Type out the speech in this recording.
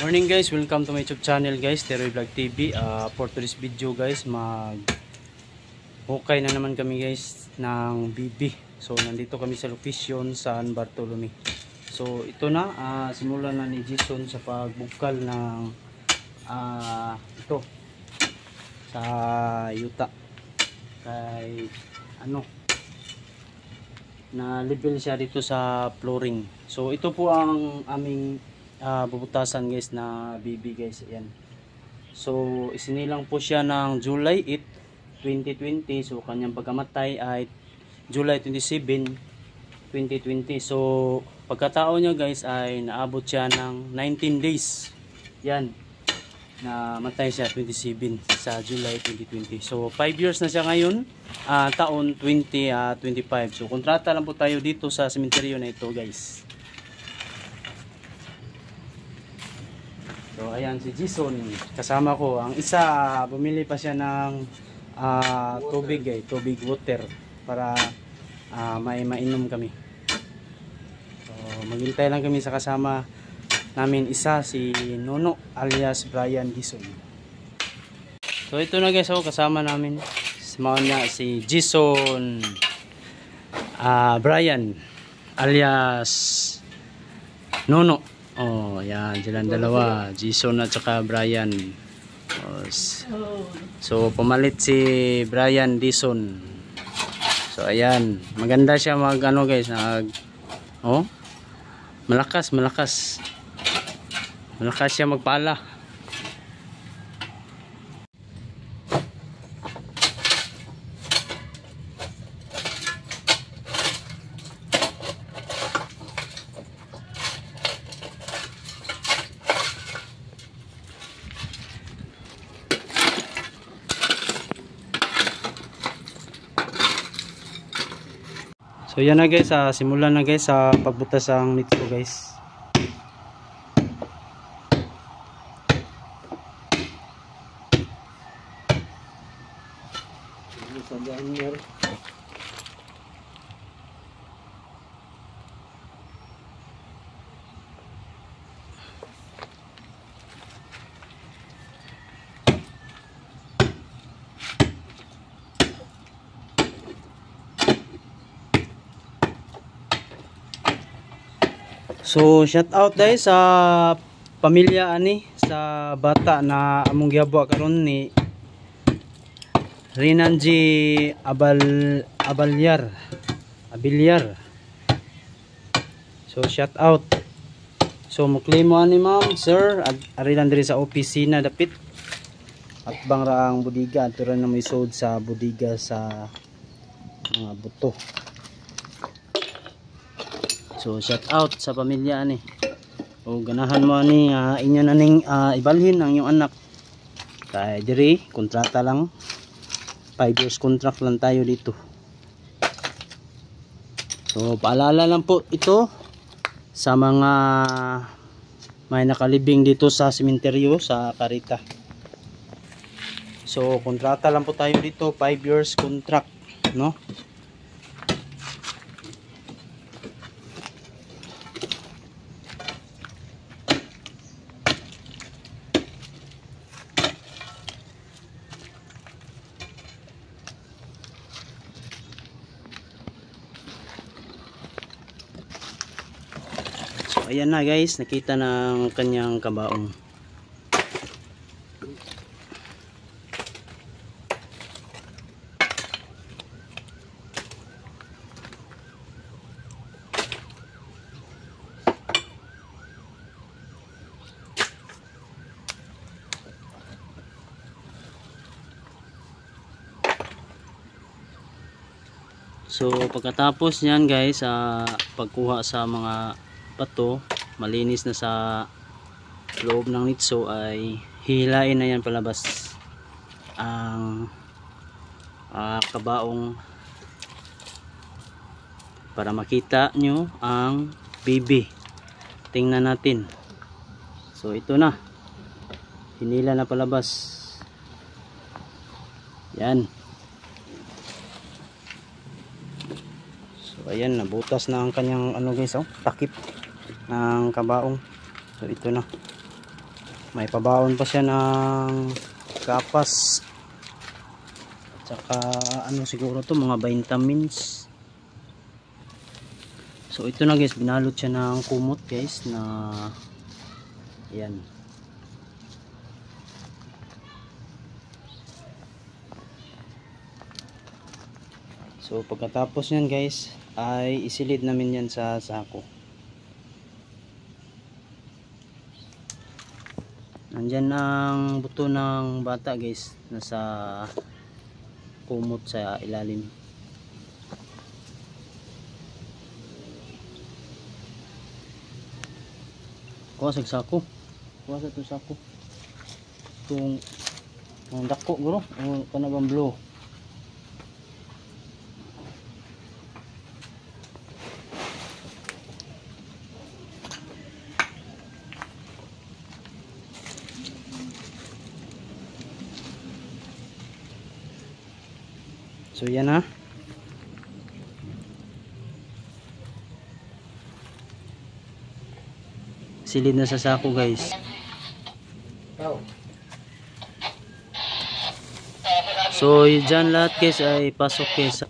Morning guys, welcome to my YouTube channel guys, Teroy Vlog TV. For today's video guys, hukay na naman kami guys ng bibi. So nandito kami sa location San Bartolome. So ito na, simulan na ni Jason sa pagbukal ng ito sa yuta kay na level siya dito sa flooring. So ito po ang aming bubutasan guys na bibi guys. Ayan. So isinilang po siya ng July 8, 2020. So kanyang pagkamatay ay July 27, 2020. So pagkatao niya guys ay naabot siya ng 19 days. Yan. Namatay siya 27 sa July 2020. So 5 years na siya ngayon, taon 2025. So kontrata lang po tayo dito sa sementeryo na ito guys. So ayan si Jason, kasama ko. Ang isa bumili pa siya ng tubig water para may mainom kami. So maghintay lang kami sa kasama namin isa, si Nono alias Brian Jason. So ito na guys, kasama namin si Jason Brian alias Nono. Oh, yan, silang dalawa, Jason at saka Brian. So pumalit si Brian Jason. So ayan, maganda siya guys, malakas siya magpala. So yan na guys, simulan na guys sa pagbutas ang nito guys. So shout out guys sa pamilya ani sa bata na among gihabwa karon ni Rinanji Abilyar. So shout out. So mo-claim mo ani ma'am, sir, ari lang diri sa opisina dapit. At bang raang budiga adto ra na may sod sa budiga sa mga buto. So shout out sa pamilya ani. O ganahan mo ani inyo na ning ibalhin ang iyong anak. Kay diri kontrata lang. 5 years contract lang tayo dito. So paalala lang po ito sa mga may nakalibing dito sa sementeryo sa Carita. So kontrata lang po tayo dito, 5 years contract, no? Ayan na guys, nakita ng kanyang kabaong. So pagkatapos niyan guys, pagkuha sa mga bato, malinis na sa loob ng nitso, ay hihilain na yan palabas ang kabaong para makita nyo ang bibi. Tingnan natin. So ito na, hinila na palabas. Yan. So ayan, nabutas na ang kanyang guys, takip ng kabaong. So ito na. May pabaon pa siya ng kapas. At saka ano siguro to, mga vitamins. So ito na guys, binalot siya ng kumot guys na yan. So pagkatapos yan guys ay isilid namin yan sa sako. Nandyan ang buto ng bata guys, nasa kumot sa ilalim. Kuha sa sako. Kuha sa ito sako. Itong dako guro. O kanabang blue. So yan ha. Silid na sa sako guys. So dyan lahat guys ay pasok guys